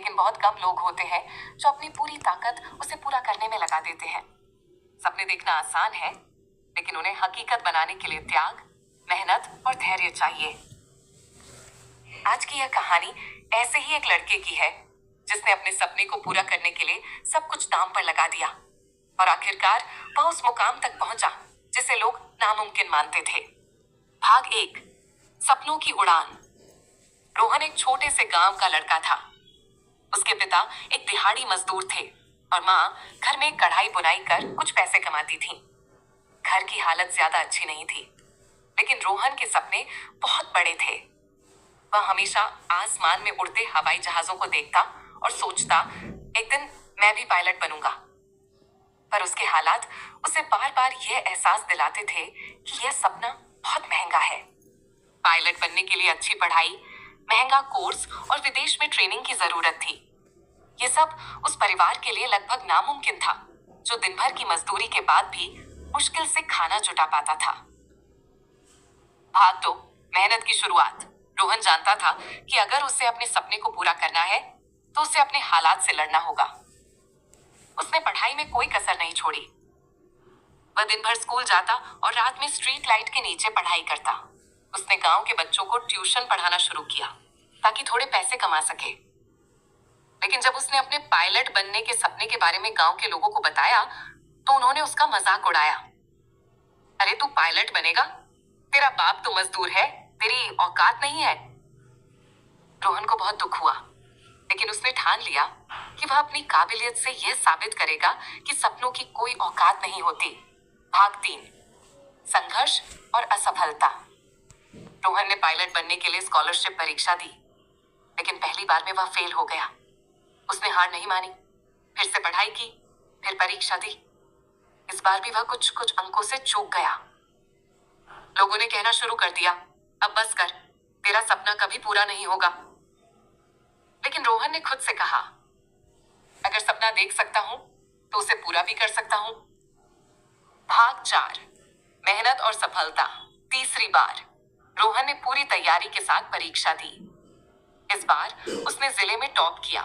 लेकिन बहुत कम लोग होते हैं जो अपनी पूरी ताकत उसे पूरा करने में लगा देते हैं। सपने देखना आसान है, लेकिन उन्हें हकीकत बनाने के लिए त्याग, मेहनत और धैर्य चाहिए। आज की यह कहानी ऐसे ही एक लड़के की है जिसने अपने सपने को पूरा करने के लिए सब कुछ दांव पर लगा दिया और आखिरकार वह उस मुकाम तक पहुंचा जिसे लोग नामुमकिन मानते थे। भाग 1, सपनों की उड़ान। रोहन एक छोटे से गांव का लड़का था। उसके पिता एक दिहाड़ी मजदूर थे और माँ घर में कढ़ाई बुनाई कर कुछ पैसे कमाती थी। घर की हालत ज्यादा अच्छी नहीं थी, लेकिन रोहन के सपने बहुत बड़े थे। वह हमेशा आसमान में उड़ते हवाई जहाजों को देखता और सोचता, एक दिन मैं भी पायलट बनूंगा। पर उसके हालात उसे बार बार यह एहसास दिलाते थे कि यह सपना बहुत महंगा है। पायलट बनने के लिए अच्छी पढ़ाई, महंगा कोर्स और विदेश में ट्रेनिंग की जरूरत थी। ये सब उस परिवार के लिए लगभग नामुमकिन था, जो दिन भर की मजदूरी के बाद भी मुश्किल से खाना जुटा पाता था। भाग 2, मेहनत की शुरुआत। रोहन जानता था कि अगर उसे अपने सपने को पूरा करना है तो उसे अपने हालात से लड़ना होगा। उसने पढ़ाई में कोई कसर नहीं छोड़ी। वह दिन भर स्कूल जाता और रात में स्ट्रीट लाइट के नीचे पढ़ाई करता। उसने गांव के बच्चों को ट्यूशन पढ़ाना शुरू किया ताकि थोड़े पैसे कमा सके। लेकिन जब उसने अपने पायलट बनने के सपने के बारे में गांव के लोगों को बताया तो उन्होंने उसका मजाक उड़ाया। अरे तू पायलट बनेगा? तेरा बाप तो मजदूर है, तेरी औकात नहीं है। रोहन को बहुत दुख हुआ, लेकिन उसने ठान लिया कि वह अपनी काबिलियत से यह साबित करेगा कि सपनों की कोई औकात नहीं होती। भाग 3, संघर्ष और असफलता। रोहन ने पायलट बनने के लिए स्कॉलरशिप परीक्षा दी, लेकिन पहली बार में वह फेल हो गया। उसने हार नहीं मानी, फिर से पढ़ाई की, फिर परीक्षा दी। इस बार भी वह कुछ कुछ अंकों से चूक गया। लोगों ने कहना शुरू कर दिया, अब बस कर, तेरा सपना कभी पूरा नहीं होगा। लेकिन रोहन ने खुद से कहा, अगर सपना देख सकता हूं तो उसे पूरा भी कर सकता हूं। भाग 4, मेहनत और सफलता। तीसरी बार रोहन ने पूरी तैयारी के साथ परीक्षा दी। इस बार उसने जिले में टॉप किया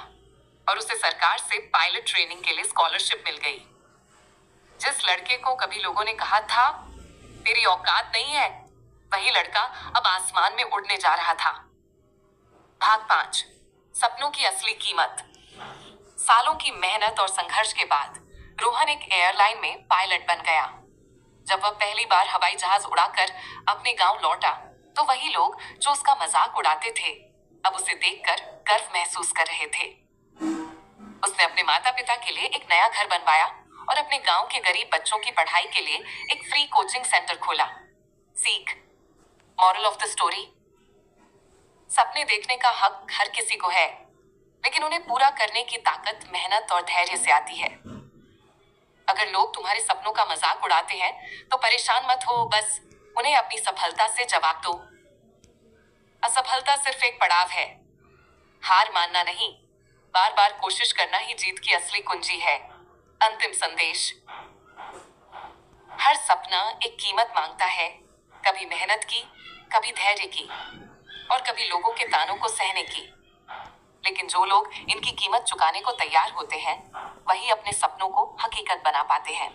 और उसे सरकार से पायलट ट्रेनिंग के लिए स्कॉलरशिप मिल गई। जिस लड़के को कभी लोगों ने कहा था तेरी औकात नहीं है, वही लड़का अब आसमान में उड़ने जा रहा था। भाग 5, सपनों की असली कीमत। सालों की मेहनत और संघर्ष के बाद रोहन एक एयरलाइन में पायलट बन गया। जब वह पहली बार हवाई जहाज उड़ाकर अपने गांव लौटा तो वही लोग जो उसका मजाक उड़ाते थे अब उसे देखकर गर्व महसूस कर रहे थे। उसने अपने माता पिता के लिए एक नया घर बनवाया और अपने गांव के गरीब बच्चों की पढ़ाई के लिए एक फ्री कोचिंग सेंटर खोला। सीख, मॉरल ऑफ द स्टोरी, सपने देखने का हक हर किसी को है, लेकिन उन्हें पूरा करने की ताकत मेहनत और धैर्य से आती है। अगर लोग तुम्हारे सपनों का मजाक उड़ाते हैं तो परेशान मत हो, बस उन्हें अपनी सफलता से जवाब दो। असफलता सिर्फ एक पड़ाव है, हार मानना नहीं, बार बार कोशिश करना ही जीत की असली कुंजी है। अंतिम संदेश, हर सपना एक कीमत मांगता है, कभी मेहनत की, कभी धैर्य की और कभी लोगों के तानों को सहने की। लेकिन जो लोग इनकी कीमत चुकाने को तैयार होते हैं वही अपने सपनों को हकीकत बना पाते हैं।